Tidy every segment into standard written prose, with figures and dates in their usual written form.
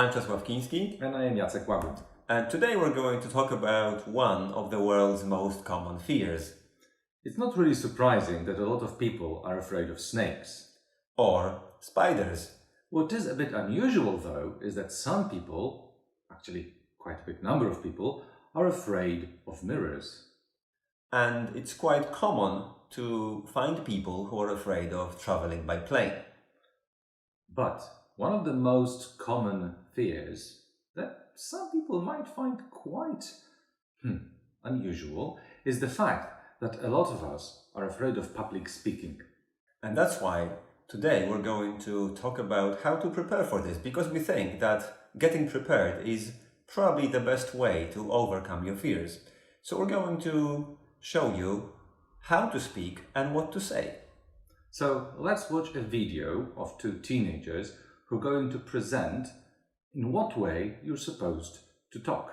I'm Czesław Kiński. And I am Jacek Łagód. And today we're going to talk about one of the world's most common fears. It's not really surprising that a lot of people are afraid of snakes. Or spiders. What is a bit unusual, though, is that some people, actually quite a big number of people, are afraid of mirrors. And it's quite common to find people who are afraid of traveling by plane. But one of the most common fears that some people might find quite unusual is the fact that a lot of us are afraid of public speaking. And that's why today we're going to talk about how to prepare for this, because we think that getting prepared is probably the best way to overcome your fears. So we're going to show you how to speak and what to say. So let's watch a video of two teenagers who are going to present in what way you're supposed to talk.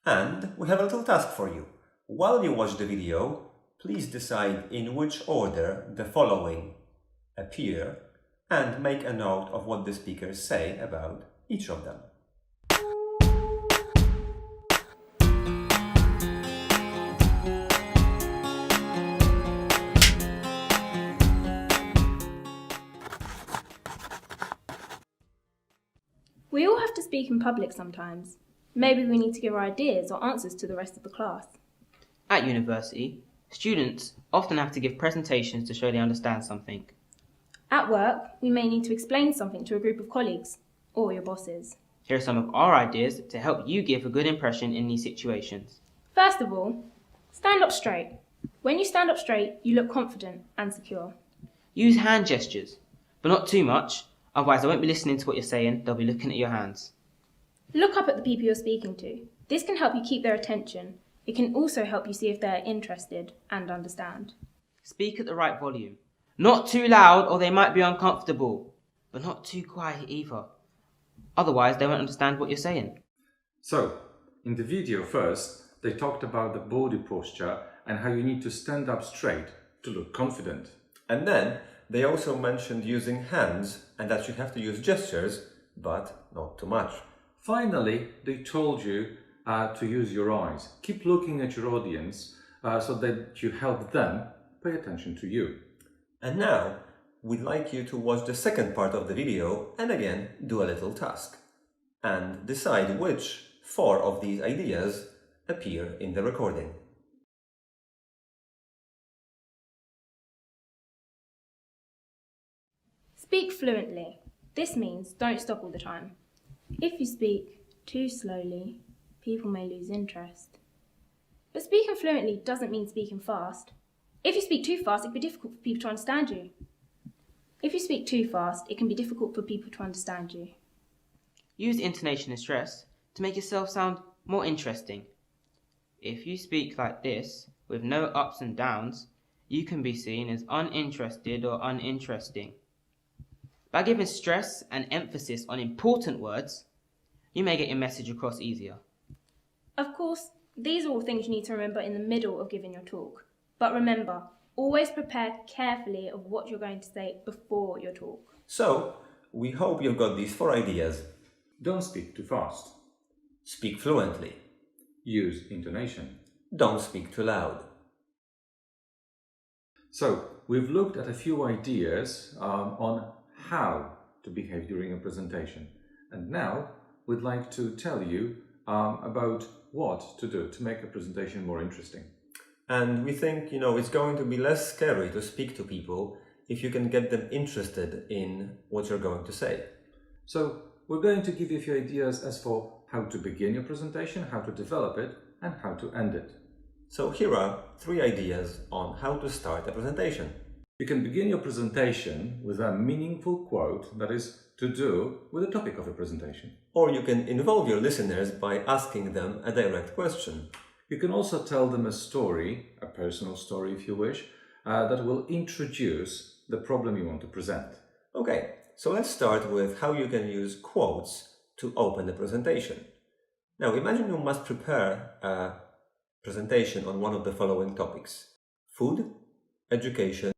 And we have a little task for you. While you watch the video, please decide in which order the following appear and make a note of what the speakers say about each of them. We all have to speak in public sometimes. Maybe we need to give our ideas or answers to the rest of the class. At university, students often have to give presentations to show they understand something. At work, we may need to explain something to a group of colleagues or your bosses. Here are some of our ideas to help you give a good impression in these situations. First of all, stand up straight. When you stand up straight, you look confident and secure. Use hand gestures, but not too much, otherwise I won't be listening to what you're saying, they'll be looking at your hands. Look up at the people you're speaking to. This can help you keep their attention. It can also help you see if they're interested and understand. Speak at the right volume. Not too loud or they might be uncomfortable, but not too quiet either. Otherwise they won't understand what you're saying. So, in the video first, they talked about the body posture and how you need to stand up straight to look confident. And then they also mentioned using hands and that you have to use gestures, but not too much. Finally, they told you to use your eyes. Keep looking at your audience so that you help them pay attention to you. And now, we'd like you to watch the second part of the video and again do a little task. And decide which 4 of these ideas appear in the recording. Speak fluently. This means don't stop all the time. If you speak too slowly, people may lose interest. But speaking fluently doesn't mean speaking fast. If you speak too fast, it can be difficult for people to understand you. If you speak too fast, it can be difficult for people to understand you. Use intonation and stress to make yourself sound more interesting. If you speak like this, with no ups and downs, you can be seen as uninterested or uninteresting. By giving stress and emphasis on important words, you may get your message across easier. Of course, these are all things you need to remember in the middle of giving your talk. But remember, always prepare carefully of what you're going to say before your talk. So, we hope you've got these 4 ideas. Don't speak too fast. Speak fluently. Use intonation. Don't speak too loud. So, we've looked at a few ideas on how to behave during a presentation. And now, we'd like to tell you about what to do to make a presentation more interesting. And we think, it's going to be less scary to speak to people if you can get them interested in what you're going to say. So, we're going to give you a few ideas as for how to begin your presentation, how to develop it, and how to end it. So here are 3 ideas on how to start a presentation. You can begin your presentation with a meaningful quote that is to do with the topic of a presentation. Or you can involve your listeners by asking them a direct question. You can also tell them a story, a personal story if you wish, that will introduce the problem you want to present. Okay, so let's start with how you can use quotes to open the presentation. Now imagine you must prepare a presentation on one of the following topics: food, education,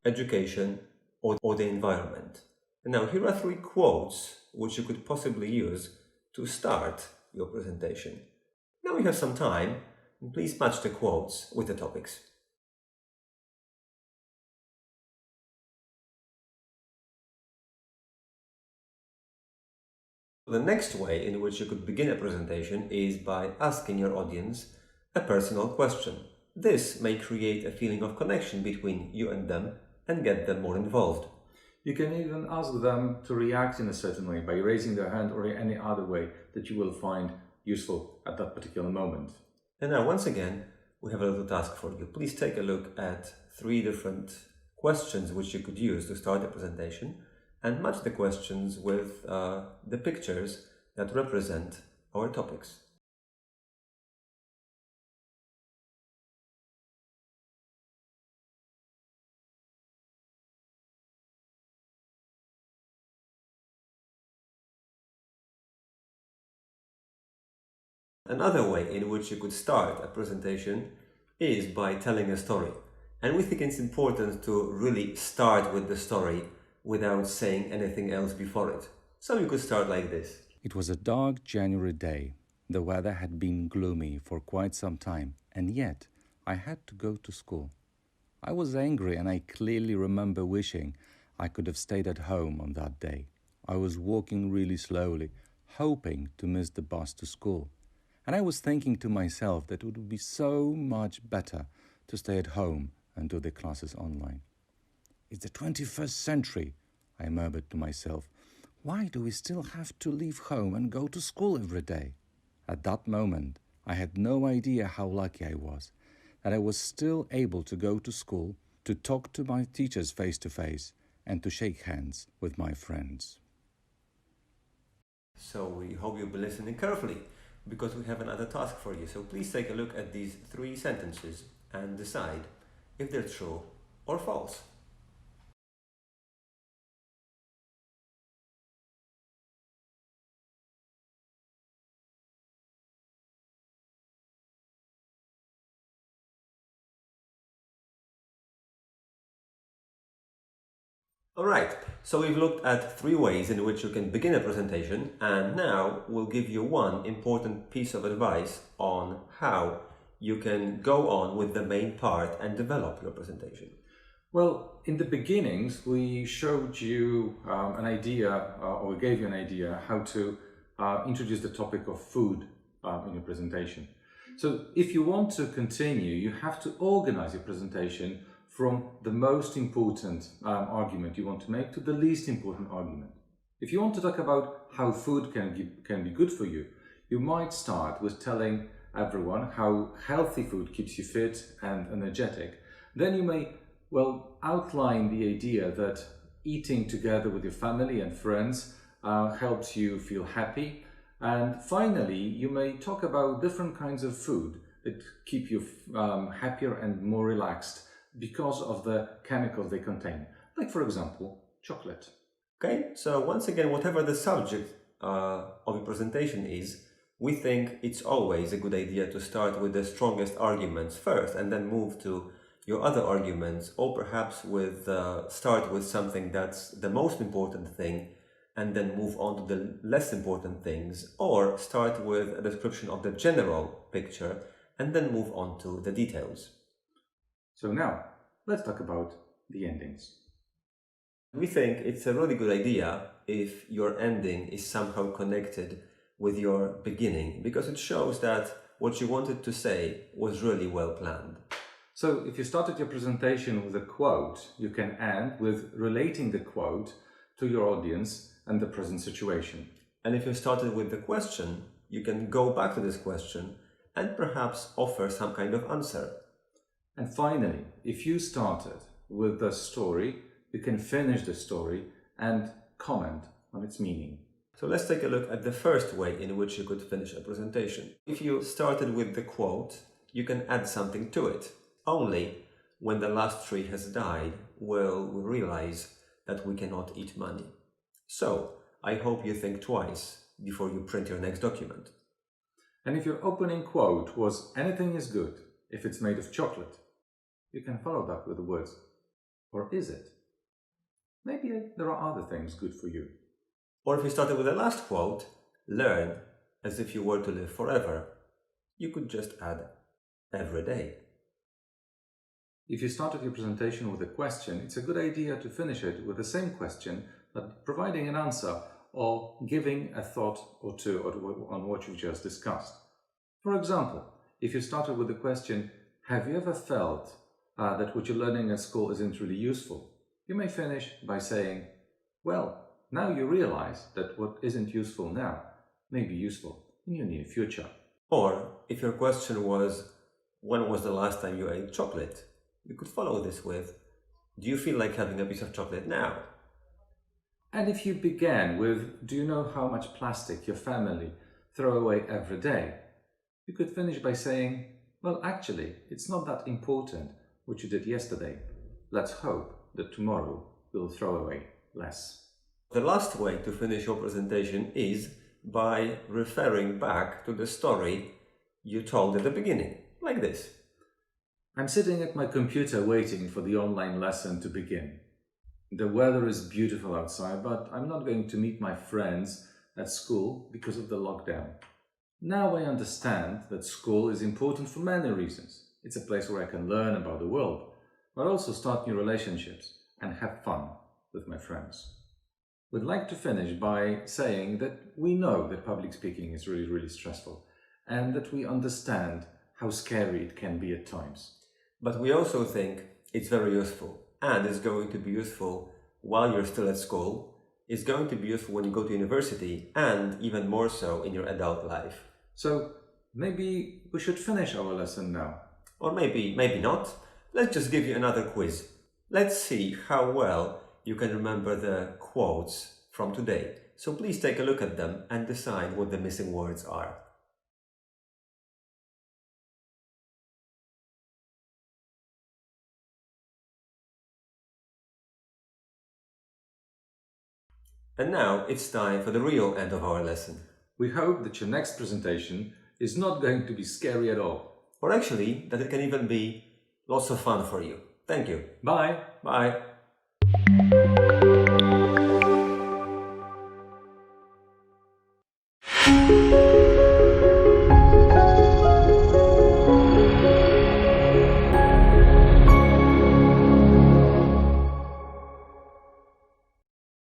or the environment. And now here are 3 quotes which you could possibly use to start your presentation. Now we have some time, and please match the quotes with the topics. The next way in which you could begin a presentation is by asking your audience a personal question. This may create a feeling of connection between you and them and get them more involved. You can even ask them to react in a certain way by raising their hand or any other way that you will find useful at that particular moment. And now, once again, we have a little task for you. Please take a look at 3 different questions which you could use to start a presentation and match the questions with the pictures that represent our topics. Another way in which you could start a presentation is by telling a story. And we think it's important to really start with the story without saying anything else before it. So you could start like this. It was a dark January day. The weather had been gloomy for quite some time, and yet I had to go to school. I was angry, and I clearly remember wishing I could have stayed at home on that day. I was walking really slowly, hoping to miss the bus to school. And I was thinking to myself that it would be so much better to stay at home and do the classes online. It's the 21st century, I murmured to myself. Why do we still have to leave home and go to school every day? At that moment, I had no idea how lucky I was, that I was still able to go to school, to talk to my teachers face to face, and to shake hands with my friends. So we hope you'll be listening carefully, because we have another task for you. So please take a look at these 3 sentences and decide if they're true or false. Alright, so we've looked at 3 ways in which you can begin a presentation, and now we'll give you one important piece of advice on how you can go on with the main part and develop your presentation. Well, in the beginnings, we showed you an idea, or we gave you an idea how to introduce the topic of food in your presentation. So if you want to continue, you have to organize your presentation from the most important argument you want to make to the least important argument. If you want to talk about how food can be good for you, you might start with telling everyone how healthy food keeps you fit and energetic. Then you may, outline the idea that eating together with your family and friends helps you feel happy. And finally, you may talk about different kinds of food that keep you happier and more relaxed because of the chemicals they contain, like for example, chocolate. Okay, so once again, whatever the subject of your presentation is, we think it's always a good idea to start with the strongest arguments first and then move to your other arguments, or perhaps start with something that's the most important thing and then move on to the less important things, or start with a description of the general picture and then move on to the details. So now, let's talk about the endings. We think it's a really good idea if your ending is somehow connected with your beginning, because it shows that what you wanted to say was really well planned. So if you started your presentation with a quote, you can end with relating the quote to your audience and the present situation. And if you started with the question, you can go back to this question and perhaps offer some kind of answer. And finally, if you started with the story, you can finish the story and comment on its meaning. So let's take a look at the first way in which you could finish a presentation. If you started with the quote, you can add something to it. Only when the last tree has died will we realize that we cannot eat money. So I hope you think twice before you print your next document. And if your opening quote was "anything is good if it's made of chocolate," you can follow that with the words, "or is it? Maybe there are other things good for you." Or if you started with the last quote, learn as if you were to live forever, you could just add every day. If you started your presentation with a question, it's a good idea to finish it with the same question, but providing an answer or giving a thought or two on what you've just discussed. For example, if you started with the question, have you ever felt that what you're learning at school isn't really useful? You may finish by saying, well, now you realize that what isn't useful now may be useful in your near future. Or if your question was, when was the last time you ate chocolate? You could follow this with, do you feel like having a piece of chocolate now? And if you began with, do you know how much plastic your family throw away every day? You could finish by saying, well, actually, it's not that important what you did yesterday. Let's hope that tomorrow we'll throw away less. The last way to finish your presentation is by referring back to the story you told at the beginning, like this. I'm sitting at my computer waiting for the online lesson to begin. The weather is beautiful outside, but I'm not going to meet my friends at school because of the lockdown. Now I understand that school is important for many reasons. It's a place where I can learn about the world, but also start new relationships and have fun with my friends. We'd like to finish by saying that we know that public speaking is really, really stressful and that we understand how scary it can be at times. But we also think it's very useful, and it's going to be useful while you're still at school. It's going to be useful when you go to university, and even more so in your adult life. So maybe we should finish our lesson now. Or maybe not. Let's just give you another quiz. Let's see how well you can remember the quotes from today. So please take a look at them and decide what the missing words are. And now it's time for the real end of our lesson. We hope that your next presentation is not going to be scary at all. Or actually, that it can even be lots of fun for you. Thank you. Bye! Bye.